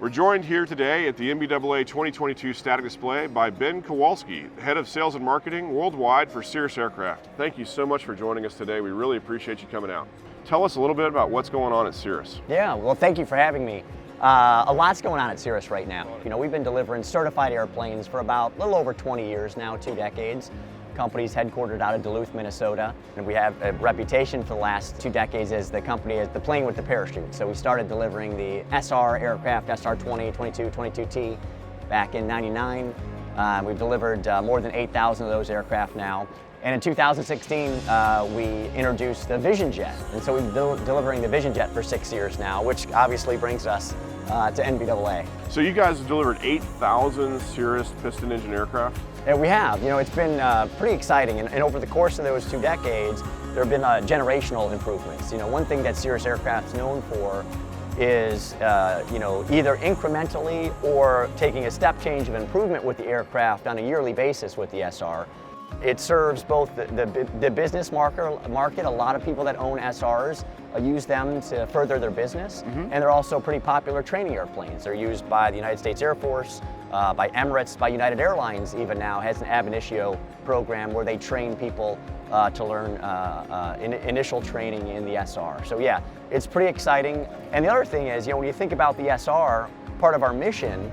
We're joined here today at the NBAA 2022 Static Display by Ben Kowalski, Head of Sales and Marketing Worldwide for Cirrus Aircraft. Thank you so much for joining us today. We really appreciate you coming out. Tell us a little bit about what's going on at Cirrus. Yeah, well, thank you for having me. A lot's going on at Cirrus right now. You know, we've been delivering certified airplanes for about a little over 20 years now, 2 decades. Company's headquartered out of Duluth, Minnesota, and we have a reputation for the last 2 decades as the company as the plane with the parachute. So we started delivering the SR aircraft, SR-20, 22, 22T, back in '99. We've delivered more than 8,000 of those aircraft now. And in 2016, we introduced the Vision Jet. And so we've been delivering the Vision Jet for 6 years now, which obviously brings us to NBAA. So you guys have delivered 8,000 Cirrus piston engine aircraft? And we have. You know, it's been pretty exciting. And over the course of those 2 decades, there have been generational improvements. You know, one thing that Cirrus Aircraft's known for is, you know, either incrementally or taking a step change of improvement with the aircraft on a yearly basis with the SR. It serves both the business market. A lot of people that own SRs use them to further their business, and they're also pretty popular training airplanes. They're used by the United States Air Force, by Emirates, by United Airlines even now has an ab initio program where they train people to learn initial training in the SR. So yeah, it's pretty exciting. And the other thing is, you know, when you think about the SR, part of our mission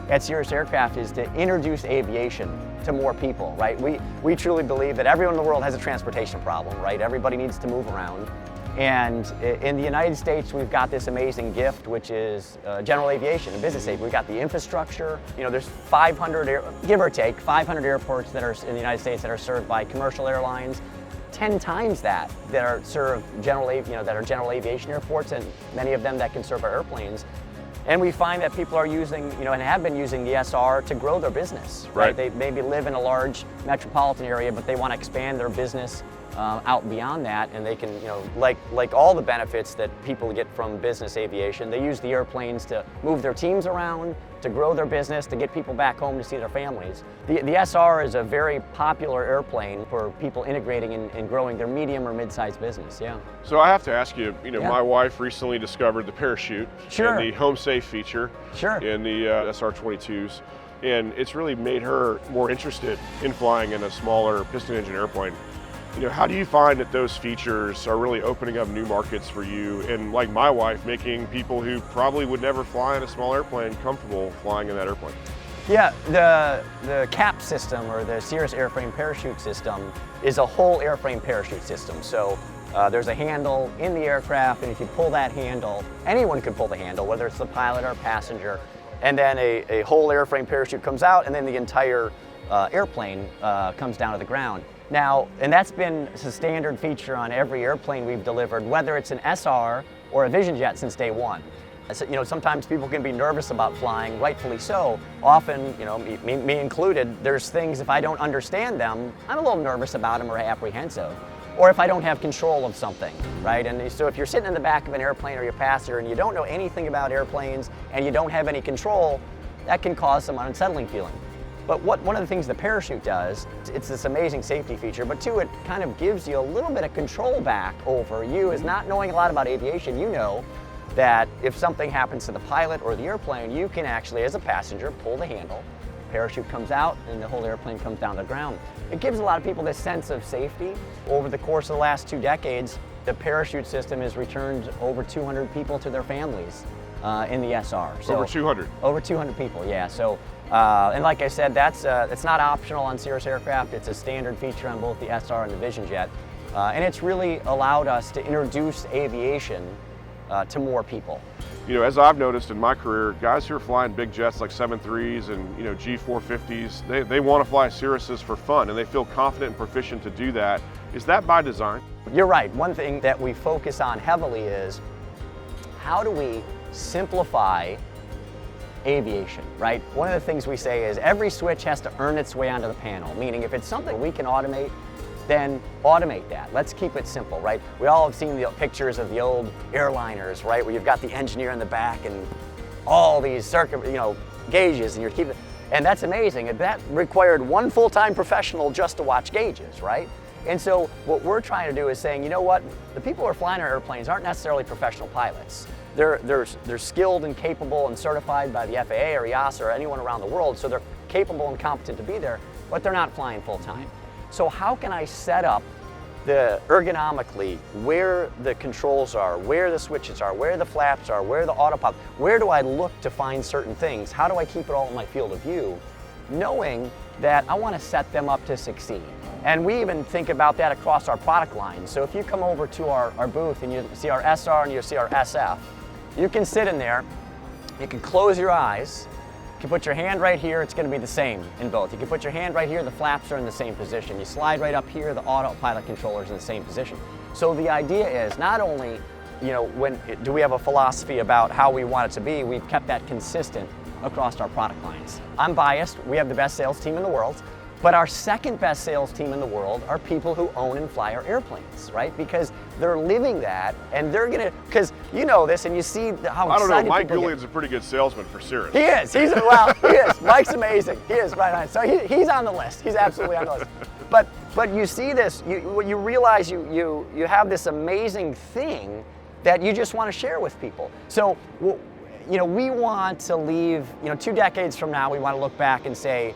at Cirrus Aircraft is to introduce aviation to more people, right? We truly believe that everyone in the world has a transportation problem, right? Everybody needs to move around. And in the United States, we've got this amazing gift, which is general aviation and business aviation. We've got the infrastructure. You know, there's 500, give or take, 500 airports that are in the United States that are served by commercial airlines. 10 times that are served general aviation airports, and many of them that can serve our airplanes. And we find that people are using, you know, and have been using the SR to grow their business, right? They maybe live in a large metropolitan area, but they want to expand their business out beyond that, and they can, you know, like all the benefits that people get from business aviation, they use the airplanes to move their teams around, to grow their business, to get people back home to see their families. The SR is a very popular airplane for people integrating and growing their medium or mid-sized business, yeah. So I have to ask you, you know, my wife recently discovered the parachute and the home safe feature in the SR-22s, and it's really made her more interested in flying in a smaller piston engine airplane. You know, how do you find that those features are really opening up new markets for you, and like my wife, making people who probably would never fly in a small airplane comfortable flying in that airplane? Yeah, the CAP system, or the Cirrus Airframe Parachute System, is a whole airframe parachute system. So there's a handle in the aircraft, and if you pull that handle, anyone can pull the handle, whether it's the pilot or passenger, and then a whole airframe parachute comes out, and then the entire airplane comes down to the ground. Now, and that's been a standard feature on every airplane we've delivered, whether it's an SR or a Vision Jet since day one. So, you know, sometimes people can be nervous about flying, rightfully so. Often, you know, me included, there's things, if I don't understand them, I'm a little nervous about them or apprehensive. Or if I don't have control of something, right? And so if you're sitting in the back of an airplane or you're a passenger and you don't know anything about airplanes and you don't have any control, that can cause some unsettling feeling. But one of the things the parachute does, it's this amazing safety feature, but two, it kind of gives you a little bit of control back over you. As not knowing a lot about aviation, you know that if something happens to the pilot or the airplane, you can actually, as a passenger, pull the handle, parachute comes out, and the whole airplane comes down to the ground. It gives a lot of people this sense of safety. Over the course of the last 2 decades, the parachute system has returned over 200 people to their families in the SR. So, over 200? Over 200 people, yeah. So. And like I said, it's not optional on Cirrus Aircraft. It's a standard feature on both the SR and the Vision Jet. And it's really allowed us to introduce aviation to more people. You know, as I've noticed in my career, guys who are flying big jets like 7.3s and, you know, G450s, they want to fly Cirruses for fun, and they feel confident and proficient to do that. Is that by design? You're right. One thing that we focus on heavily is how do we simplify aviation, right? One of the things we say is every switch has to earn its way onto the panel, meaning if it's something we can automate, then automate that. Let's keep it simple, right? We all have seen the pictures of the old airliners, right? Where you've got the engineer in the back and all these gauges, and you're keeping, and that's amazing. And that required one full-time professional just to watch gauges, right? And so what we're trying to do is saying, you know what? The people who are flying our airplanes aren't necessarily professional pilots. they're skilled and capable and certified by the FAA or EASA or anyone around the world, so they're capable and competent to be there, but they're not flying full time. So how can I set up ergonomically where the controls are, where the switches are, where the flaps are, where the autopilot, where do I look to find certain things? How do I keep it all in my field of view, knowing that I want to set them up to succeed? And we even think about that across our product line. So if you come over to our booth and you see our SR and you see our SF, you can sit in there, you can close your eyes, you can put your hand right here, it's going to be the same in both. You can put your hand right here, the flaps are in the same position. You slide right up here, the autopilot controller's in the same position. So the idea is not only, do we have a philosophy about how we want it to be, we've kept that consistent across our product lines. I'm biased, we have the best sales team in the world, but our second best sales team in the world are people who own and fly our airplanes, right? Because they're living that, and they're gonna, because you know this, and you see how excited I don't know, Mike people Goulian's a pretty good salesman for Cirrus. He is, he is. Mike's amazing, he is, right. So he's on the list, he's absolutely on the list. But you see this, you realize you have this amazing thing that you just want to share with people. So, we want to leave, 2 decades from now, we want to look back and say,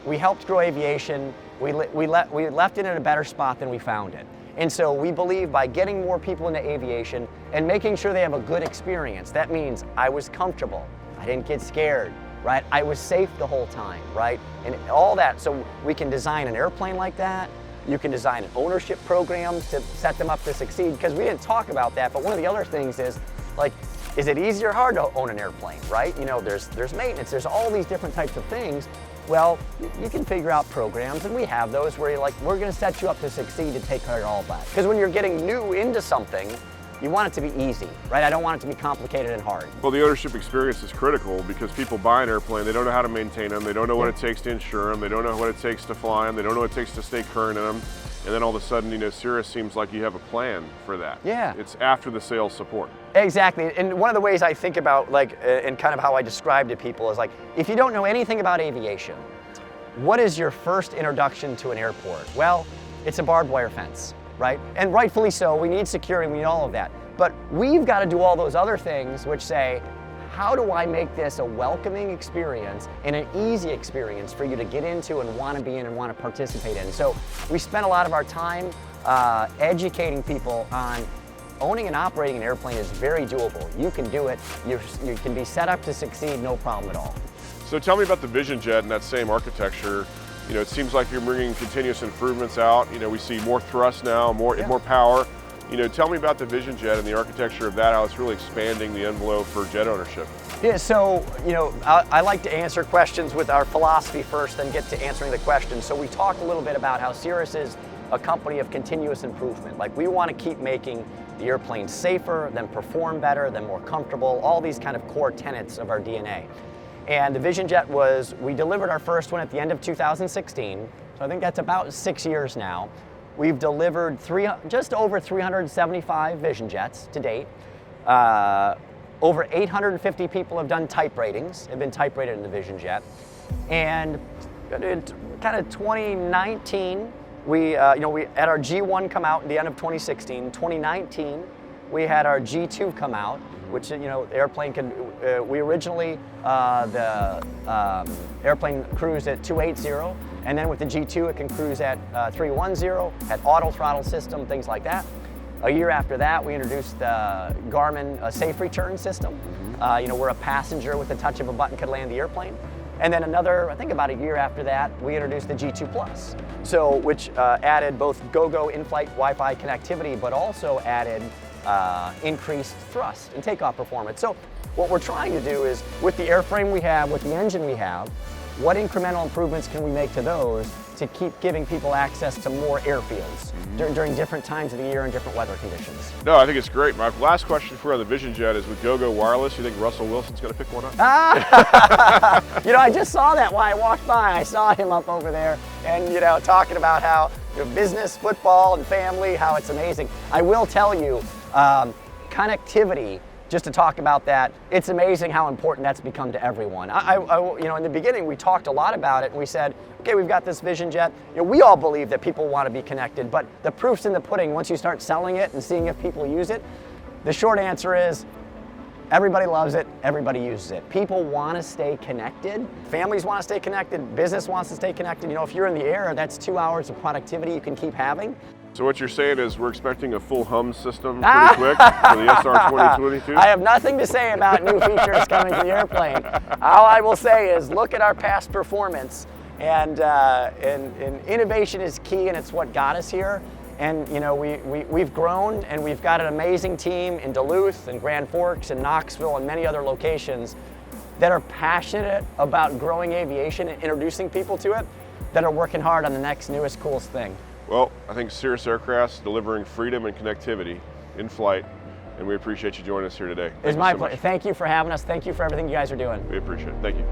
we helped grow aviation, we left it in a better spot than we found it. And so we believe by getting more people into aviation and making sure they have a good experience, that means I was comfortable, I didn't get scared, right? I was safe the whole time, right? And all that, so we can design an airplane like that. You can design an ownership program to set them up to succeed, because we didn't talk about that, but one of the other things is, is it easy or hard to own an airplane, right? There's maintenance, there's all these different types of things. Well, you can figure out programs, and we have those where you're like, we're gonna set you up to succeed to take care of all that. Because when you're getting new into something, you want it to be easy, right? I don't want it to be complicated and hard. Well, the ownership experience is critical because people buy an airplane, they don't know how to maintain them, they don't know what it takes to insure them, they don't know what it takes to fly them, they don't know what it takes to stay current in them. And then all of a sudden, Cirrus seems like you have a plan for that. Yeah. It's after the sales support. Exactly, and one of the ways I think about, and kind of how I describe to people is if you don't know anything about aviation, what is your first introduction to an airport? Well, it's a barbed wire fence, right? And rightfully so, we need security, we need all of that. But we've got to do all those other things which say, how do I make this a welcoming experience and an easy experience for you to get into and want to be in and want to participate in? So we spend a lot of our time educating people on owning and operating an airplane is very doable. You can do it. You can be set up to succeed, no problem at all. So tell me about the Vision Jet and that same architecture. It seems like you're bringing continuous improvements out. We see more thrust now, more power. Tell me about the Vision Jet and the architecture of that, how it's really expanding the envelope for jet ownership. Yeah, so, I like to answer questions with our philosophy first, then get to answering the questions. So we talked a little bit about how Cirrus is a company of continuous improvement. We want to keep making the airplane safer, then perform better, then more comfortable, all these kind of core tenets of our DNA. And the Vision Jet we delivered our first one at the end of 2016, so I think that's about 6 years now. We've delivered just over 375 Vision Jets to date. Over 850 people have done type ratings, have been type rated in the Vision Jet. And in kind of 2019, we had our G1 come out at the end of 2016. 2019, we had our G2 come out, which, the airplane we originally, the airplane cruised at 280, and then with the G2, it can cruise at 310, had auto throttle system, things like that. A year after that, we introduced the Garmin Safe Return system. Where a passenger with the touch of a button could land the airplane. And then I think about a year after that, we introduced the G2 Plus, which added both GoGo in-flight Wi-Fi connectivity, but also added increased thrust and takeoff performance. So what we're trying to do is, with the airframe we have, with the engine we have, what incremental improvements can we make to those to keep giving people access to more airfields during different times of the year and different weather conditions? No, I think it's great. My last question for you on the Vision Jet is, with GoGo Wireless, you think Russell Wilson's going to pick one up? I just saw that while I walked by. I saw him up over there and, talking about how business, football, and family, how it's amazing. I will tell you, connectivity, just to talk about that, it's amazing how important that's become to everyone. In the beginning, we talked a lot about it, and we said, okay, we've got this Vision Jet. We all believe that people want to be connected, but the proof's in the pudding. Once you start selling it and seeing if people use it, the short answer is, Everybody loves it, everybody uses it. People want to stay connected, families want to stay connected, business wants to stay connected. You know, if you're in the air, that's 2 hours of productivity you can keep having. So what you're saying is we're expecting a full hum system pretty quick for the SR 2022? I have nothing to say about new features coming to the airplane. All I will say is look at our past performance, and innovation is key, and it's what got us here. And you know, we've grown, and we've got an amazing team in Duluth and Grand Forks and Knoxville and many other locations that are passionate about growing aviation and introducing people to it, that are working hard on the next newest, coolest thing. Well, I think Cirrus Aircraft's delivering freedom and connectivity in flight, and we appreciate you joining us here today. It's my pleasure. Thank you for having us. Thank you for everything you guys are doing. We appreciate it. Thank you.